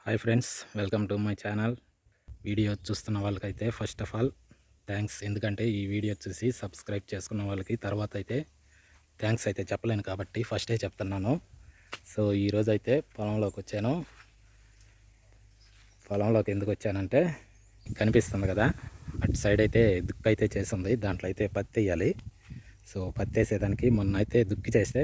Hi friends, welcome to my channel. Video చూస్తున్న వాళ్ళకైతే first of all thanks. ఎందుకంటే ఈ వీడియో చూసి సబ్స్క్రైబ్ చేసుకున్న వాళ్ళకి తర్వాత అయితే థ్యాంక్స్ అయితే చెప్పలేను కాబట్టి ఫస్టే చెప్తున్నాను. సో ఈరోజు అయితే పొలంలోకి వచ్చాను. పొలంలోకి ఎందుకు వచ్చానంటే కనిపిస్తుంది కదా, అటు సైడ్ అయితే దుక్కు అయితే చేసింది. దాంట్లో అయితే పత్తి వేయాలి. సో పత్తి వేసేదానికి మొన్న అయితే దుక్కి చేస్తే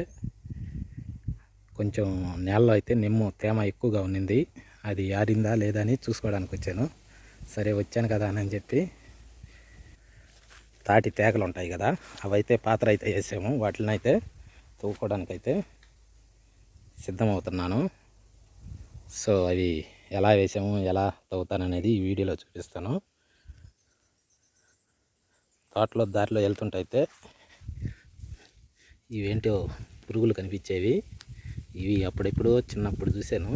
కొంచెం నేలలో అయితే నిమ్ము తేమ ఎక్కువగా ఉన్నింది. అది ఆరిందా లేదా అని చూసుకోవడానికి వచ్చాను. సరే వచ్చాను కదా అని చెప్పి తాటి తేగలు ఉంటాయి కదా, అవైతే పాత్ర అయితే వేసాము. వాటిని అయితే తవ్వుకోవడానికైతే సిద్ధమవుతున్నాను. సో అవి ఎలా వేసాము, ఎలా తవ్వుతాననేది ఈ వీడియోలో చూపిస్తాను. తోటలో దారిలో వెళ్తుంటైతే ఇవేంటో పురుగులు కనిపించేవి. ఇవి అప్పుడెప్పుడో చిన్నప్పుడు చూశాను.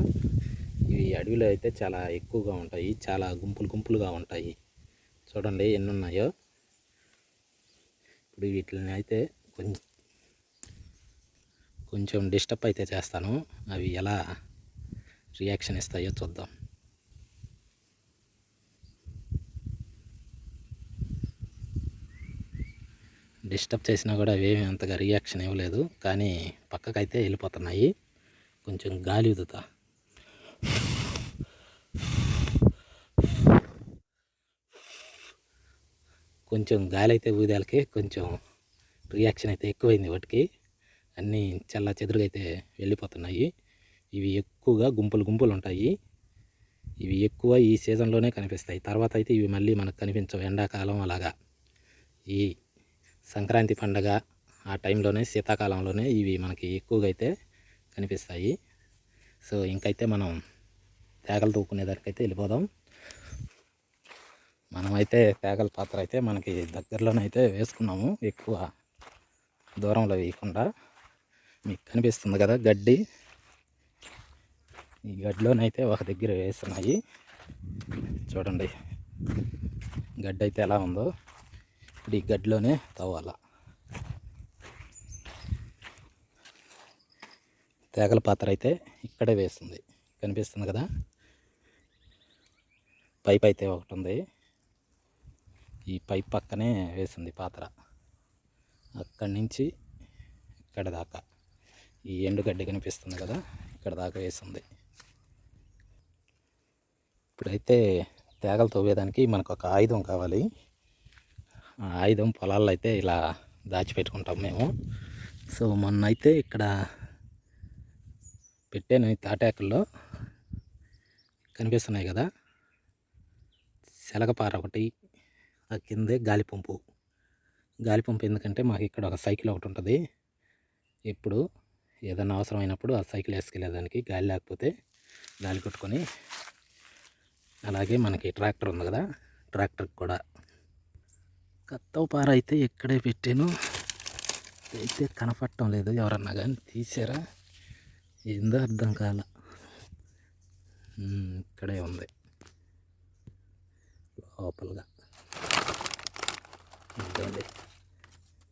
ఇవి అడవిలో అయితే చాలా ఎక్కువగా ఉంటాయి, చాలా గుంపులుగా ఉంటాయి. చూడండి ఎన్ని ఉన్నాయో. ఇప్పుడు వీటిని అయితే కొంచెం డిస్టర్బ్ అయితే చేస్తాను. అవి ఎలా రియాక్షన్ ఇస్తాయో చూద్దాం. డిస్టర్బ్ చేసినా కూడా అవేమి అంతగా రియాక్షన్ ఇవ్వలేదు, కానీ పక్కకైతే వెళ్ళిపోతున్నాయి. కొంచెం గాలి ఉదుతా. కొంచెం గాలి అయితే ఊదేలకి కొంచెం రియాక్షన్ అయితే ఎక్కువైంది. వాటికి అన్నీ చల్ల చెదురుగా అయితే వెళ్ళిపోతున్నాయి. ఇవి ఎక్కువగా గుంపులు ఉంటాయి. ఇవి ఎక్కువ ఈ సీజన్లోనే కనిపిస్తాయి. తర్వాత అయితే ఇవి మళ్ళీ మనకు కనిపించవు. ఎండాకాలం అలాగా ఈ సంక్రాంతి పండగ ఆ టైంలోనే, శీతాకాలంలోనే ఇవి మనకి ఎక్కువగా అయితే కనిపిస్తాయి. సో ఇంకైతే మనం తేగలు తవ్వుకునేదానికైతే వెళ్ళిపోదాం. మనమైతే తేగల పాత్ర అయితే మనకి దగ్గరలోనైతే వేసుకున్నాము, ఎక్కువ దూరంలో వేయకుండా. మీకు కనిపిస్తుంది కదా గడ్డి, ఈ గడ్డిలోనైతే ఒక దగ్గర వేస్తున్నాయి. చూడండి గడ్డి అయితే ఎలా ఉందో. ఇప్పుడు ఈ గడ్డిలోనే తవ్వాల. తేగల పాత్ర అయితే ఇక్కడే వేస్తుంది, కనిపిస్తుంది కదా. పైప్ అయితే ఒకటి ఉంది, ఈ పైప్ పక్కనే వేసింది పాత్ర. అక్కడి నుంచి ఇక్కడ దాకా ఈ ఎండుగడ్డి కనిపిస్తుంది కదా, ఇక్కడ దాకా వేసింది. ఇప్పుడైతే తేగలు తవ్వేదానికి మనకు ఒక ఆయుధం కావాలి. ఆ ఆయుధం పొలాల్లో అయితే ఇలా దాచిపెట్టుకుంటాం మేము. సో మొన్న అయితే ఇక్కడ పెట్టాను, ఈ తాటాకుల్లో కనిపిస్తున్నాయి కదా, శలగపార ఒకటి, ఆ కిందే గాలిపంపు. ఎందుకంటే మాకు ఇక్కడ ఒక సైకిల్ ఒకటి ఉంటుంది. ఎప్పుడు ఏదైనా అవసరమైనప్పుడు ఆ సైకిల్ వేసుకెళ్ళేదానికి, గాలి లేకపోతే గాలి కొట్టుకొని. అలాగే మనకి ట్రాక్టర్ ఉంది కదా, ట్రాక్టర్కి కూడా కత్తవ పార అయితే ఇక్కడే పెట్టాను. అయితే కనపడటం లేదు, ఎవరన్నా కానీ తీసారా ఏందో అర్థం కాల. ఇక్కడే ఉంది లోపలగా.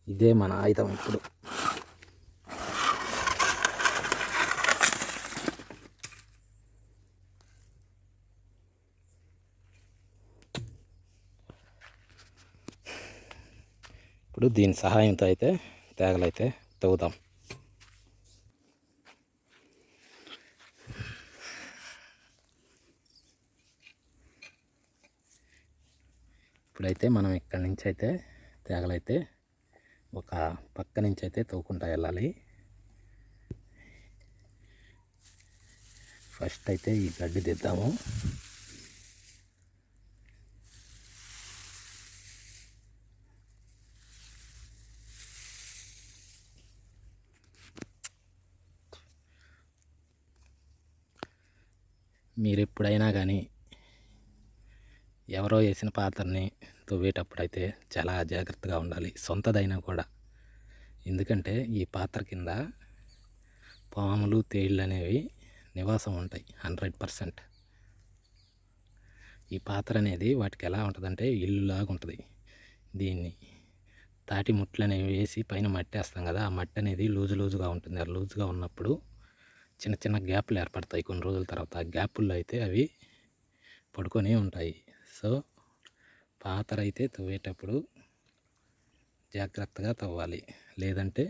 ఇదే మన ఆయుధం. ఇప్పుడు దీని సహాయంతో అయితే తేగలైతే తవ్వుదాం. ఇప్పుడైతే మనం ఇక్కడి నుంచి అయితే తేగలైతే ఒక పక్క నుంచి అయితే తవ్వుకుంటా వెళ్ళాలి. ఫస్ట్ అయితే ఈ గడ్డి దిద్దాము. మీరు ఎప్పుడైనా కానీ ఎవరో వేసిన పాత్రని తవ్వేటప్పుడు అయితే చాలా జాగ్రత్తగా ఉండాలి, సొంతదైనా కూడా. ఎందుకంటే ఈ పాత్ర కింద పాములు, తేళ్ళు అనేవి నివాసం ఉంటాయి 100%. ఈ పాత్ర అనేది వాటికి ఎలా ఉంటుందంటే ఇల్లులాగా ఉంటుంది. దీన్ని తాటి ముట్లు అనేవి వేసి పైన మట్టి వేస్తాం కదా, ఆ మట్టి అనేది లూజుగా ఉంటుంది. ఆ లూజుగా ఉన్నప్పుడు చిన్న చిన్న గ్యాప్లు ఏర్పడతాయి కొన్ని రోజుల తర్వాత. ఆ గ్యాపుల్లో అయితే అవి పడుకొని ఉంటాయి. సో పాతరైతే తవ్వేటప్పుడు జాగ్రత్తగా తవ్వాలి, లేదంటే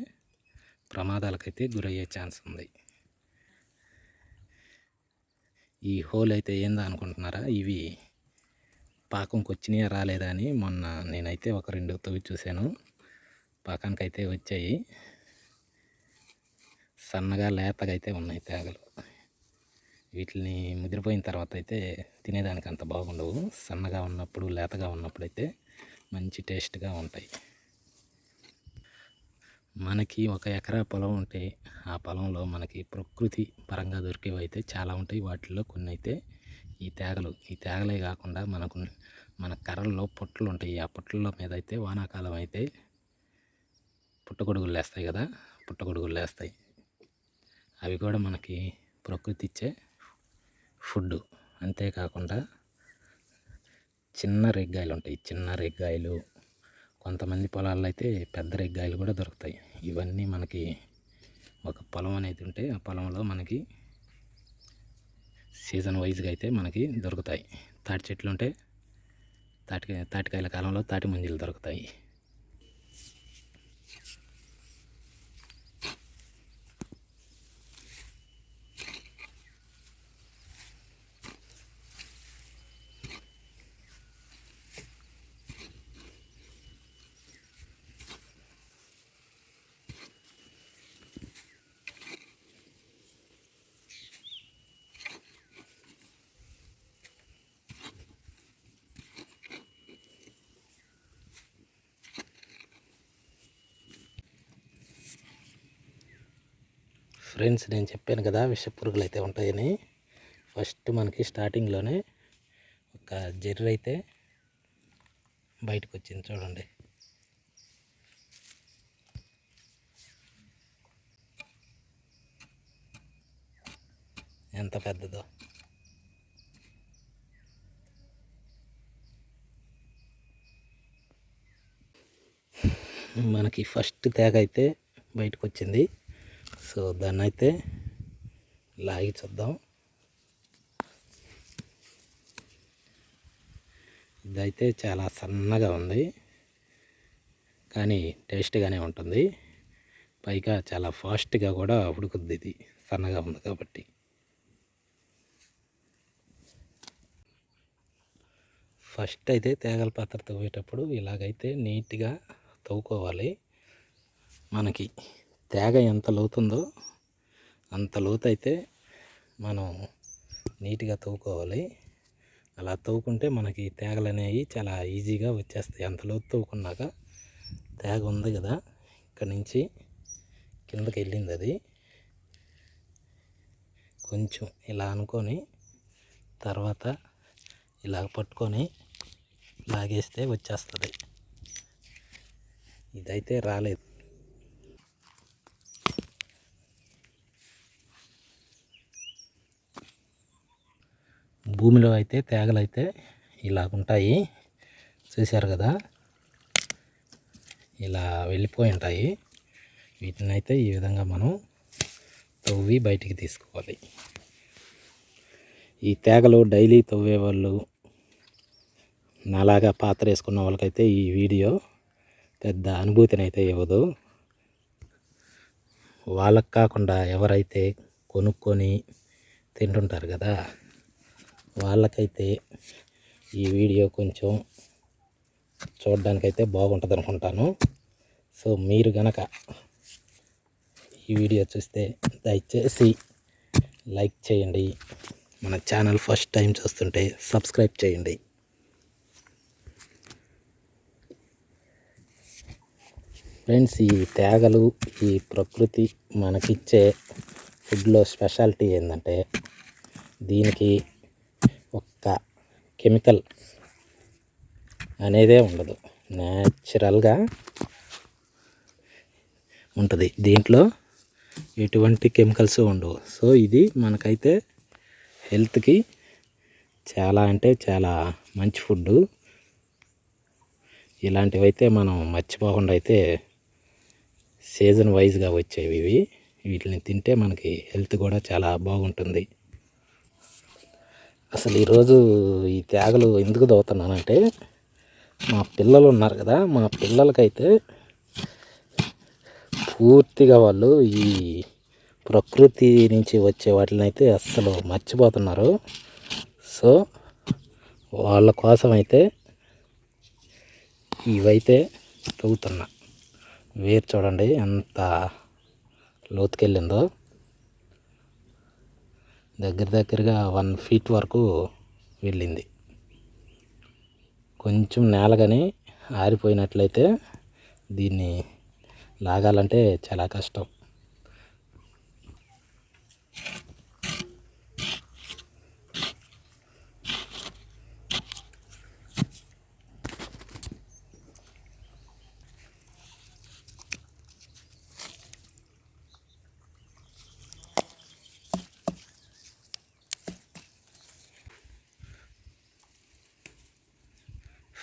ప్రమాదాలకైతే గురయ్యే ఛాన్స్ ఉంది. ఈ హోల్ అయితే ఏందా అనుకుంటున్నారా? ఇవి పాకంకి వచ్చినాయా రాలేదా అని మొన్న నేనైతే ఒక 2 తవ్వి చూశాను. పాకానికి అయితే వచ్చాయి. సన్నగా లేతగా అయితే ఉన్నాయి తేగలు. వీటిని ముదిరిపోయిన తర్వాత అయితే తినేదానికి అంత బాగుండవు. సన్నగా ఉన్నప్పుడు, లేతగా ఉన్నప్పుడు అయితే మంచి టేస్ట్గా ఉంటాయి. మనకి 1 ఎకరా పొలం ఉంటే ఆ పొలంలో మనకి ప్రకృతి పరంగా దొరికేవి అయితే చాలా ఉంటాయి. వాటిల్లో కొన్ని అయితే ఈ తేగలే కాకుండా మన కర్రల్లో పుట్టలు ఉంటాయి. ఆ పుట్టల మీద అయితే వానాకాలం అయితే పుట్టగొడుగులు లేస్తాయి కదా, పుట్టగొడుగులు లేస్తాయి. అవి కూడా మనకి ప్రకృతి ఇచ్చే ఫుడ్. అంతేకాకుండా చిన్న రేగ్గాయలు ఉంటాయి. చిన్న రేగ్గాయలు, కొంతమంది పొలాల్లో అయితే పెద్ద రేగ్గాయలు కూడా దొరుకుతాయి. ఇవన్నీ మనకి ఒక పొలం అనేది ఉంటే ఆ పొలంలో మనకి సీజన్ వైజ్గా అయితే మనకి దొరుకుతాయి. తాటి చెట్లు ఉంటే తాటికాయల కాలంలో తాటి ముంజలు దొరుకుతాయి. ఫ్రెండ్స్, నేను చెప్పాను కదా విష పురుగులు అయితే ఉంటాయని. ఫస్ట్ మనకి స్టార్టింగ్లోనే ఒక జెర్రీ అయితే బయటకు వచ్చింది చూడండి. ఎంత పెద్దదో. మనకి ఫస్ట్ తేగ అయితే బయటకు వచ్చింది. సో దాన్ని అయితే లాగి చూద్దాం. ఇదైతే చాలా సన్నగా ఉంది, కానీ టేస్ట్గానే ఉంటుంది. పైగా చాలా ఫాస్ట్గా కూడా ఉడుకుద్ది. ఇది సన్నగా ఉంది కాబట్టి. ఫస్ట్ అయితే తేగల పాత్ర తవ్వేటప్పుడు ఇలాగైతే నీట్గా తవ్వుకోవాలి. మనకి తేగ ఎంత లోతుందో అంత లోతు అయితే మనం నీట్గా తవ్వుకోవాలి. అలా తవ్వుకుంటే మనకి తేగలు అనేవి చాలా ఈజీగా వచ్చేస్తాయి. అంత లోతు తవ్వుకున్నాక తేగ ఉంది కదా, ఇక్కడ నుంచి కిందకి వెళ్ళింది. అది కొంచెం ఇలా అనుకొని తర్వాత ఇలా పట్టుకొని లాగేస్తే వచ్చేస్తుంది. ఇదైతే రాలేదు. భూమిలో అయితే తేగలు అయితే ఇలాగుంటాయి, చూశారు కదా, ఇలా వెళ్ళిపోయి ఉంటాయి. వీటిని అయితే ఈ విధంగా మనం తవ్వి బయటికి తీసుకోవాలి. ఈ తేగలు డైలీ తవ్వే వాళ్ళు, నాలాగా పాత్ర వేసుకున్న వాళ్ళకైతే ఈ వీడియో పెద్ద అనుభూతిని అయితే ఇవ్వదు. వాళ్ళకు కాకుండా ఎవరైతే కొనుక్కొని తింటుంటారు కదా, వాళ్ళకైతే ఈ వీడియో కొంచెం చూడడానికైతే బాగుంటుంది అనుకుంటాను. సో మీరు గనక ఈ వీడియో చూస్తే దయచేసి లైక్ చేయండి. మన ఛానల్ ఫస్ట్ టైం చూస్తుంటే సబ్స్క్రైబ్ చేయండి. ఫ్రెండ్స్, ఈ తేగలు, ఈ ప్రకృతి మనకిచ్చే ఫుడ్లో స్పెషాలిటీ ఏంటంటే దీనికి ఒక్క కెమికల్ అనేదే ఉండదు. న్యాచురల్గా ఉంటుంది. దీంట్లో ఎటువంటి కెమికల్స్ ఉండవు. సో ఇది మనకైతే హెల్త్కి చాలా అంటే చాలా మంచి ఫుడ్. ఇలాంటివైతే మనం మర్చిపోకుండా అయితే సీజన్ వైజ్గా వచ్చేవి ఇవి. వీటిని తింటే మనకి హెల్త్ కూడా చాలా బాగుంటుంది. అసలు ఈరోజు ఈ తేగలు ఎందుకు దవ్వుతున్నానంటే, మా పిల్లలు ఉన్నారు కదా, మా పిల్లలకైతే పూర్తిగా వాళ్ళు ఈ ప్రకృతి నుంచి వచ్చే వాటిని అయితే అస్సలు మర్చిపోతున్నారు. సో వాళ్ళ కోసం అయితే ఇవైతే తవ్వుతున్నా. వేరు చూడండి ఎంత లోతుకెళ్ళిందో, దగ్గరగా 1 ఫీట్ వరకు వెళ్ళింది. కొంచెం నేల కానీ ఆరిపోయినట్లయితే దీన్ని లాగాలంటే చాలా కష్టం.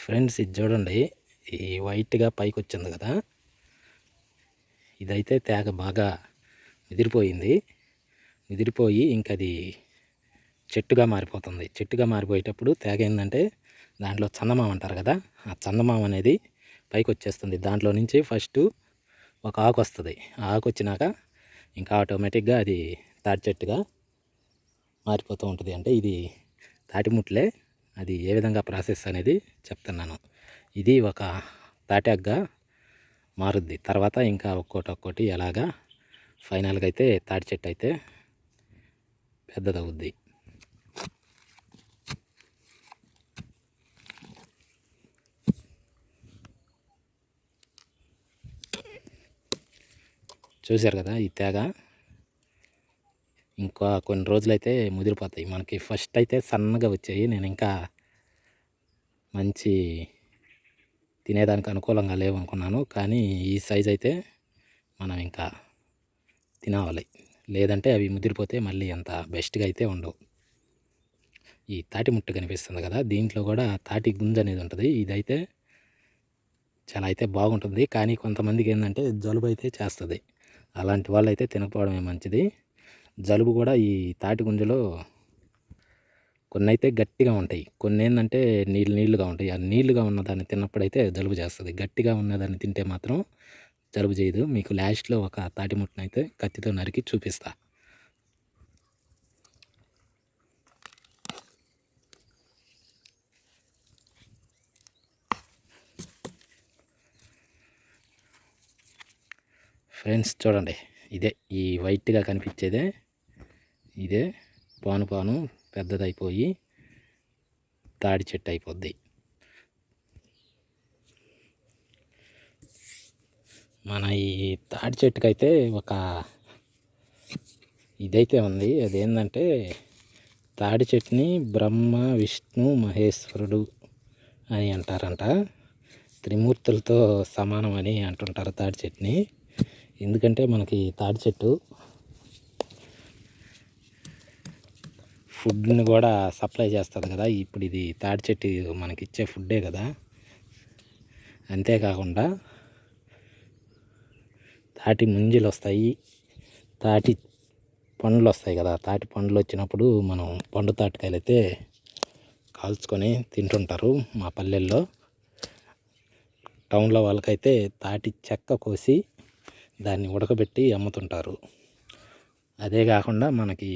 ఫ్రెండ్స్, ఇది చూడండి, ఈ వైట్గా పైకి వచ్చింది కదా, ఇదైతే తేగ బాగా ముదిరిపోయి ఇంకది చెట్టుగా మారిపోతుంది. చెట్టుగా మారిపోయేటప్పుడు తేగ ఏంటంటే దాంట్లో చందమామ అంటారు కదా, ఆ చందమామ అనేది పైకి వచ్చేస్తుంది. దాంట్లో నుంచి ఫస్ట్ ఒక ఆకు వస్తుంది. ఆ ఆకు వచ్చినాక ఇంకా ఆటోమేటిక్గా అది తాటి చెట్టుగా మారిపోతూ ఉంటుంది. అంటే ఇది తాటిముట్లే. అది ఏ విధంగా ప్రాసెస్ అనేది చెప్తున్నాను. ఇది ఒక తాటాకుగా మారుద్ది. తర్వాత ఇంకా ఒక్కోటి ఎలాగా ఫైనల్గా అయితే తాటి చెట్టు అయితే పెద్దదవుద్ది. చూశారు కదా ఈ తేగ. ఇంకా కొన్ని రోజులైతే ముదిరిపోతాయి. మనకి ఫస్ట్ అయితే సన్నగా వచ్చాయి. నేను ఇంకా మంచి తినేదానికి అనుకూలంగా లేవనుకున్నాను. కానీ ఈ సైజ్ అయితే మనం ఇంకా తినాలి, లేదంటే అవి ముదిరిపోతే మళ్ళీ అంత బెస్ట్గా అయితే ఉండవు. ఈ తాటి ముట్ట కనిపిస్తుంది కదా, దీంట్లో కూడా తాటి గుంజ అనేది ఉంటుంది. ఇదైతే చాలా అయితే బాగుంటుంది. కానీ కొంతమందికి ఏంటంటే జలుబు అయితే చేస్తుంది. అలాంటి వాళ్ళు అయితే తినకపోవడమే మంచిది. జలుబు కూడా ఈ తాటి గుంజలో కొన్ని అయితే గట్టిగా ఉంటాయి, కొన్ని ఏంటంటే నీళ్ళుగా ఉంటాయి. ఆ నీళ్ళుగా ఉన్నదాన్ని తిన్నప్పుడైతే జలుబు చేస్తుంది. గట్టిగా ఉన్నదాన్ని తింటే మాత్రం జలుబు చేయదు. మీకు లాస్ట్లో ఒక తాటి ముట్టను అయితే కత్తితో నరికి చూపిస్తా. ఫ్రెండ్స్ చూడండి, ఇదే ఈ వైట్గా కనిపించేదే, ఇదే పాను పెద్దదైపోయి తాడి చెట్టు అయిపోద్ది. మన ఈ తాడి చెట్టుకైతే ఒక ఇదైతే ఉంది. అదేంటంటే తాడి చెట్టుని బ్రహ్మ విష్ణు మహేశ్వరుడు అని అంటారంట. త్రిమూర్తులతో సమానం అని అంటుంటారు తాడి చెట్టుని. ఎందుకంటే మనకి తాడి చెట్టు ఫుడ్ని కూడా సప్లై చేస్తుంది కదా. ఇప్పుడు ఇది తాడి చెట్టు మనకి ఇచ్చే ఫుడ్డే కదా. అంతేకాకుండా తాటి ముంజలు వస్తాయి, తాటి పండ్లు వస్తాయి కదా. తాటి పండ్లు వచ్చినప్పుడు మనం పండు తాటికాయలు అయితే కాల్చుకొని తింటుంటారు మా పల్లెల్లో. టౌన్లో వాళ్ళకైతే తాటి చెక్క కోసి దాన్ని ఉడకబెట్టి అమ్ముతుంటారు. అదే కాకుండా మనకి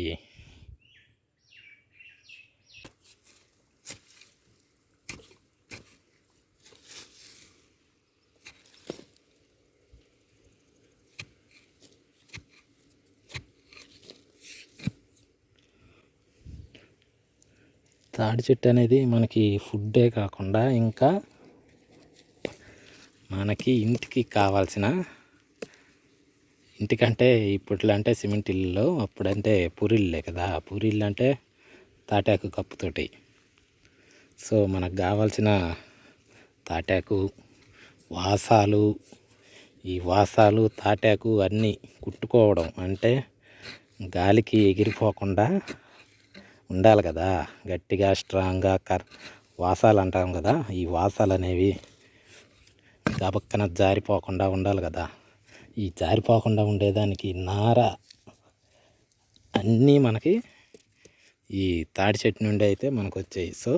తాడి చెట్టు అనేది మనకి ఫుడ్డే కాకుండా ఇంకా మనకి ఇంటికి కావాల్సిన, ఇంటికంటే ఇప్పట్లో అంటే సిమెంట్ ఇల్లు, అప్పుడంటే పూరిళ్ళే కదా. పూరిళ్ళు అంటే తాటాకు కప్పుతోటి. సో మనకు కావాల్సిన తాటాకు, వాసాలు, ఈ వాసాలు తాటాకు అన్నీ కుట్టుకోవడం అంటే గాలికి ఎగిరిపోకుండా ఉండాలి కదా. గట్టిగా స్ట్రాంగ్గా వాసాలు అంటాం కదా. ఈ వాసాలు అనేవి గబక్కన జారిపోకుండా ఉండాలి కదా. ఈ జారిపోకుండా ఉండేదానికి నార అన్నీ మనకి ఈ తాడి చెట్టు నుండి అయితే మనకు వచ్చాయి. సో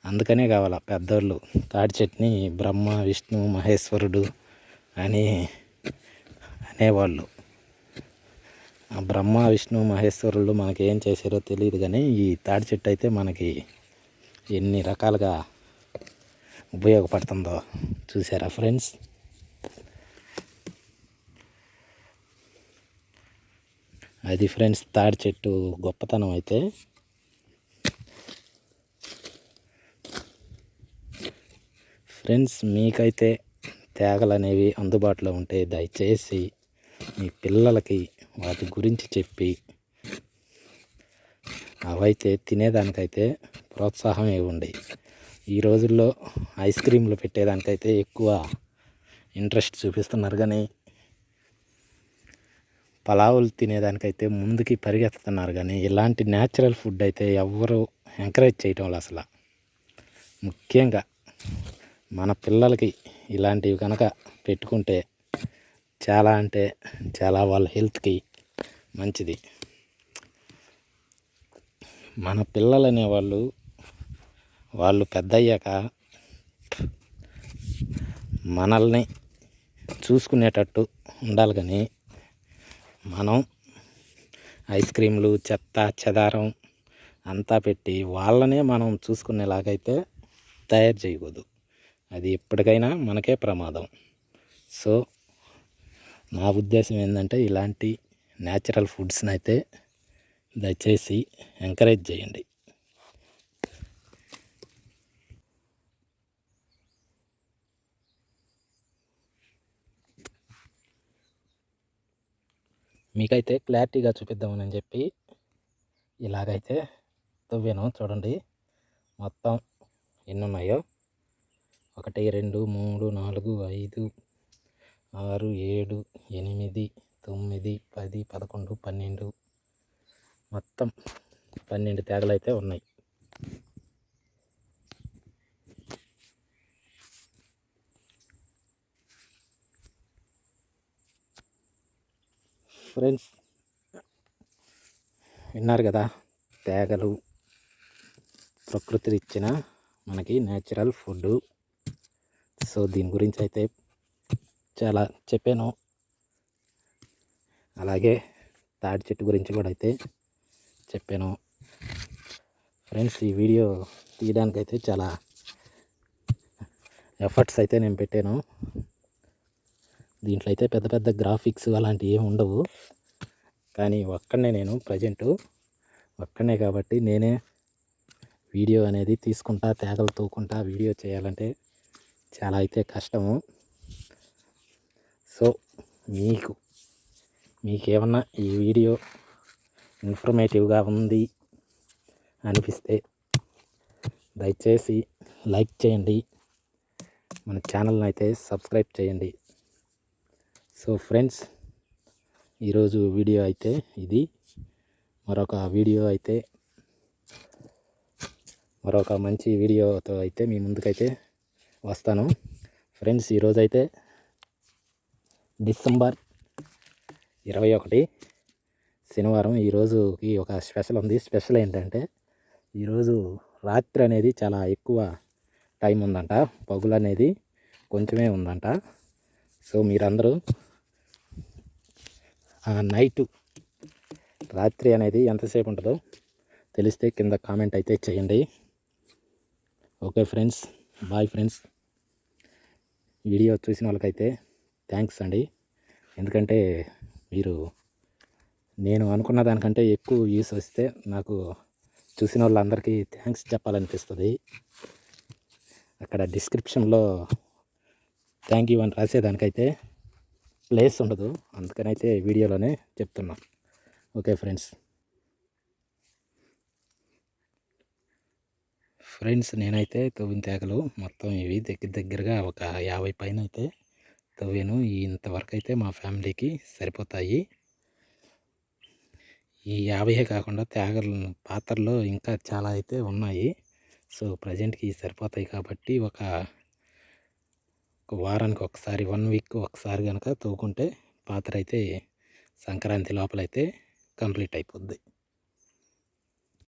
అందుకనే కావాలా పెద్దోళ్ళు తాడి చెట్టుని బ్రహ్మ విష్ణు మహేశ్వరుడు అని అనేవాళ్ళు. ఆ బ్రహ్మ విష్ణు మహేశ్వరులు మనకి ఏం చేశారో తెలియదు, కానీ ఈ తాడి చెట్టు అయితే మనకి ఎన్ని రకాలుగా ఉపయోగపడుతుందో చూసారా ఫ్రెండ్స్. అది ఫ్రెండ్స్ తాడి చెట్టు గొప్పతనం అయితే. ఫ్రెండ్స్ మీకైతే తేగలు అనేవి అందుబాటులో ఉంటే దయచేసి మీ పిల్లలకి వాటి గురించి చెప్పి అవైతే తినేదానికైతే ప్రోత్సాహం ఇవ్వండి. ఈ రోజుల్లో ఐస్ క్రీమ్లు పెట్టేదానికైతే ఎక్కువ ఇంట్రెస్ట్ చూపిస్తున్నారు, కానీ పలావులు తినేదానికైతే ముందుకి పరిగెత్తుతున్నారు, కానీ ఇలాంటి న్యాచురల్ ఫుడ్ అయితే ఎవ్వరూ ఎంకరేజ్ చేయటం లేదు అసలు. ముఖ్యంగా మన పిల్లలకి ఇలాంటివి కనుక పెట్టుకుంటే చాలా అంటే చాలా వాళ్ళ హెల్త్కి మంచిది. మన పిల్లలు అనేవాళ్ళు వాళ్ళు పెద్ద అయ్యాక మనల్ని చూసుకునేటట్టు ఉండాలి, కానీ మనం ఐస్ క్రీమ్లు చెత్త చెదారం అంతా పెట్టి వాళ్ళనే మనం చూసుకునేలాగైతే తయారు చేయకూడదు. అది ఎప్పటికైనా మనకే ప్రమాదం. సో నా ఉద్దేశం ఏంటంటే ఇలాంటి న్యాచురల్ ఫుడ్స్ని అయితే దయచేసి ఎంకరేజ్ చేయండి. మీకైతే క్లారిటీగా చూపిద్దామని చెప్పి ఇలాగైతే తవ్వాను. చూడండి మొత్తం ఎన్ని ఉన్నాయో. 1 2 3 4 5 6 7 8 9 10 11 12 మొత్తం 12 తేగలు అయితే ఉన్నాయి. ఫ్రెండ్స్ విన్నారు కదా, తేగలు ప్రకృతి ఇచ్చిన మనకి న్యాచురల్ ఫుడ్. సో దీని గురించి అయితే చాలా చెప్పాను. అలాగే తాడి చెట్టు గురించి కూడా అయితే చెప్పాను. ఫ్రెండ్స్ ఈ వీడియో తీయడానికైతే చాలా ఎఫర్ట్స్ అయితే నేను పెట్టాను. దీంట్లో అయితే పెద్ద పెద్ద గ్రాఫిక్స్ అలాంటివి ఏమి ఉండవు, కానీ నేను ప్రజెంటు ఒక్కనే కాబట్టి నేనే వీడియో అనేది తీసుకుంటా తేగలు తూకుంటా వీడియో చేయాలంటే చాలా అయితే కష్టము. సో మీకేమన్నా ఈ వీడియో ఇన్ఫర్మేటివ్గా ఉంది అనిపిస్తే దయచేసి లైక్ చేయండి, మన ఛానల్ని అయితే సబ్స్క్రైబ్ చేయండి. సో ఫ్రెండ్స్ ఈరోజు వీడియో అయితే ఇది. మరొక మంచి వీడియోతో అయితే మీ ముందుకైతే వస్తాను. ఫ్రెండ్స్ ఈరోజైతే డిసెంబర్ 21 శనివారం. ఈరోజుకి ఒక స్పెషల్ ఉంది. స్పెషల్ ఏంటంటే ఈరోజు రాత్రి అనేది చాలా ఎక్కువ టైం ఉందంట, పగులు అనేది కొంచెమే ఉందంట. సో మీరందరూ నైటు రాత్రి అనేది ఎంతసేపు ఉంటుందో తెలిస్తే కింద కామెంట్ అయితే చేయండి. Okay friends, bye friends. Video చూసిన వాళ్ళకైతే థ్యాంక్స్ అండి. ఎందుకంటే మీరు నేను అనుకున్న దానికంటే ఎక్కువ వ్యూస్ వస్తే నాకు చూసిన వాళ్ళందరికీ థ్యాంక్స్ చెప్పాలనిపిస్తుంది. అక్కడ డిస్క్రిప్షన్లో థ్యాంక్ యూ అని రాసేదానికైతే ప్లేస్ ఉండదు, అందుకనైతే వీడియోలోనే చెప్తున్నా. Okay friends. నేనైతే తవ్విన తేగలు మొత్తం ఇవి దగ్గరగా ఒక 50 పైన అయితే తవ్వాను. ఇంతవరకు అయితే మా ఫ్యామిలీకి సరిపోతాయి. ఈ 50 కాకుండా తేగలు పాత్రలో ఇంకా చాలా అయితే ఉన్నాయి. సో ప్రజెంట్కి సరిపోతాయి కాబట్టి ఒక ఒక వారానికి ఒకసారి 1 వీక్ ఒకసారి కనుక తవ్వుకుంటే పాత్ర అయితే సంక్రాంతి లోపలైతే కంప్లీట్ అయిపోద్ది.